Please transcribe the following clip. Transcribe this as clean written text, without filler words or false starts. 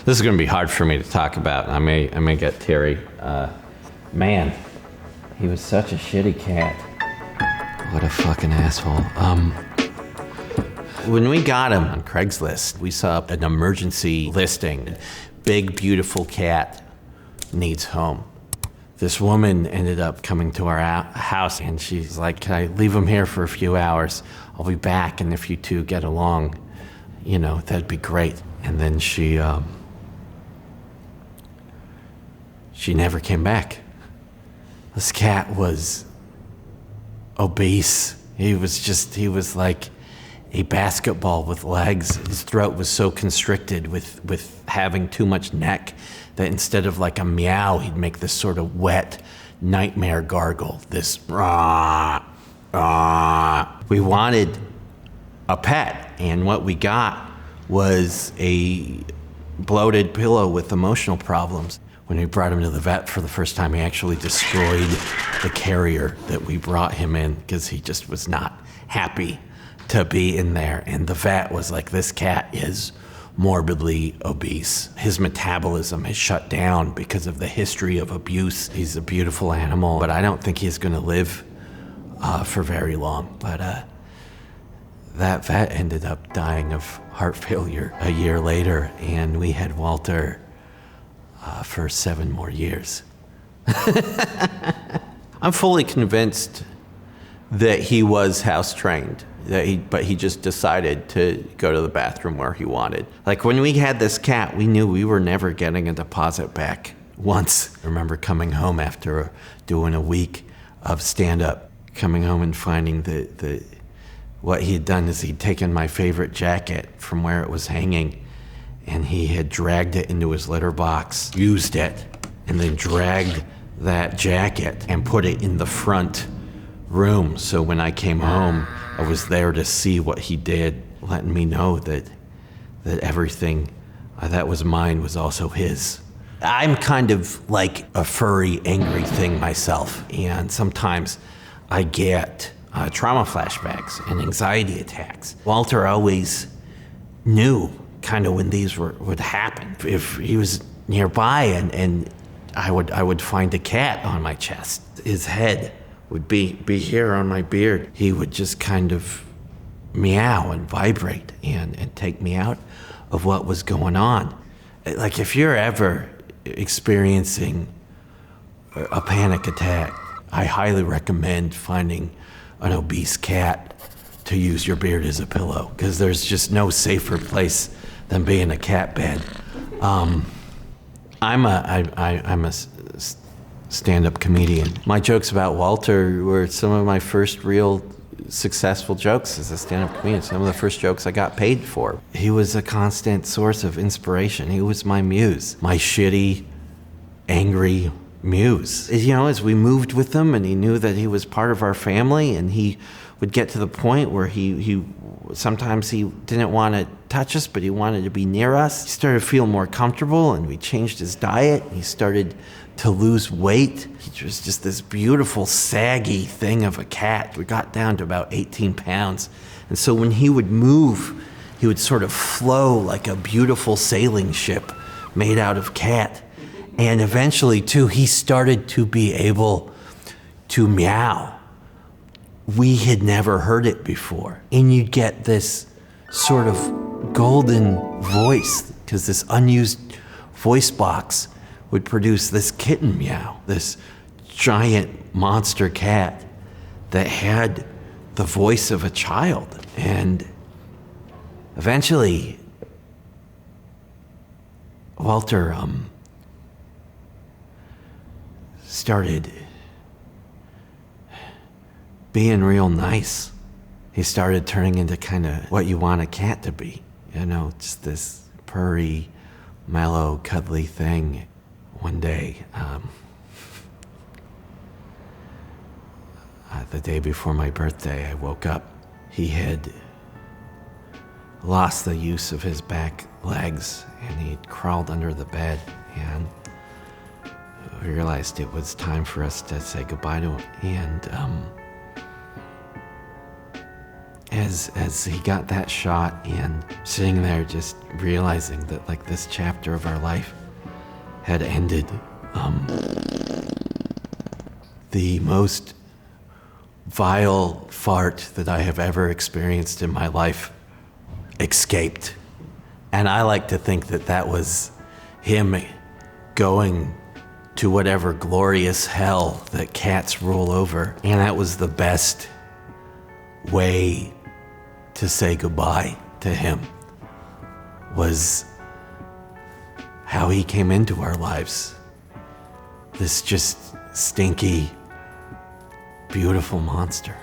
This is going to be hard for me to talk about. I may get teary. Man, he was such a shitty cat. What a fucking asshole. When we got him on Craigslist, we saw an emergency listing. Big, beautiful cat needs home. This woman ended up coming to our house, and she's like, can I leave him here for a few hours? I'll be back, and if you two get along, you know, that'd be great. And then she never came back. This cat was obese. He was like a basketball with legs. His throat was so constricted with having too much neck that instead of like a meow, he'd make this sort of wet nightmare gargle, this rah, rah. We wanted a pet, and what we got was a bloated pillow with emotional problems. When we brought him to the vet for the first time, he actually destroyed the carrier that we brought him in because he just was not happy to be in there. And the vet was like, this cat is morbidly obese. His metabolism has shut down because of the history of abuse. He's a beautiful animal, but I don't think he's gonna live for very long. But that vet ended up dying of heart failure a year later, and we had Walter for 7 more years. I'm fully convinced that he was house trained, but he just decided to go to the bathroom where he wanted. Like when we had this cat, we knew we were never getting a deposit back. Once, I remember coming home after doing a week of stand-up, coming home and finding that what he had done is he'd taken my favorite jacket from where it was hanging, and he had dragged it into his litter box, used it, and then dragged that jacket and put it in the front room. So when I came home, I was there to see what he did, letting me know that everything that was mine was also his. I'm kind of like a furry, angry thing myself, and sometimes I get trauma flashbacks and anxiety attacks. Walter always knew kind of when these would happen. If he was nearby and I would find a cat on my chest, his head would be here on my beard. He would just kind of meow and vibrate and take me out of what was going on. Like if you're ever experiencing a panic attack, I highly recommend finding an obese cat to use your beard as a pillow, because there's just no safer place than being a cat bed. I'm a stand-up comedian. My jokes about Walter were some of my first real successful jokes as a stand-up comedian. Some of the first jokes I got paid for. He was a constant source of inspiration. He was my muse, my shitty, angry muse. You know, as we moved with him and he knew that he was part of our family, and he would get to the point where he sometimes he didn't want to touch us, but he wanted to be near us. He started to feel more comfortable, and we changed his diet. He started to lose weight. He was just this beautiful, saggy thing of a cat. We got down to about 18 pounds. And so when he would move, he would sort of flow like a beautiful sailing ship made out of cat. And eventually, too, he started to be able to meow. We had never heard it before. And you'd get this sort of golden voice, because this unused voice box would produce this kitten meow, this giant monster cat that had the voice of a child. And eventually, Walter started being real nice. He started turning into kind of what you want a cat to be. You know, just this purry, mellow, cuddly thing. One day, the day before my birthday, I woke up. He had lost the use of his back legs, and he'd crawled under the bed, and we realized it was time for us to say goodbye to him. as he got that shot and sitting there just realizing that like this chapter of our life had ended, the most vile fart that I have ever experienced in my life escaped. And I like to think that that was him going to whatever glorious hell that cats rule over. And that was the best way to say goodbye to him, was how he came into our lives. This just stinky, beautiful monster.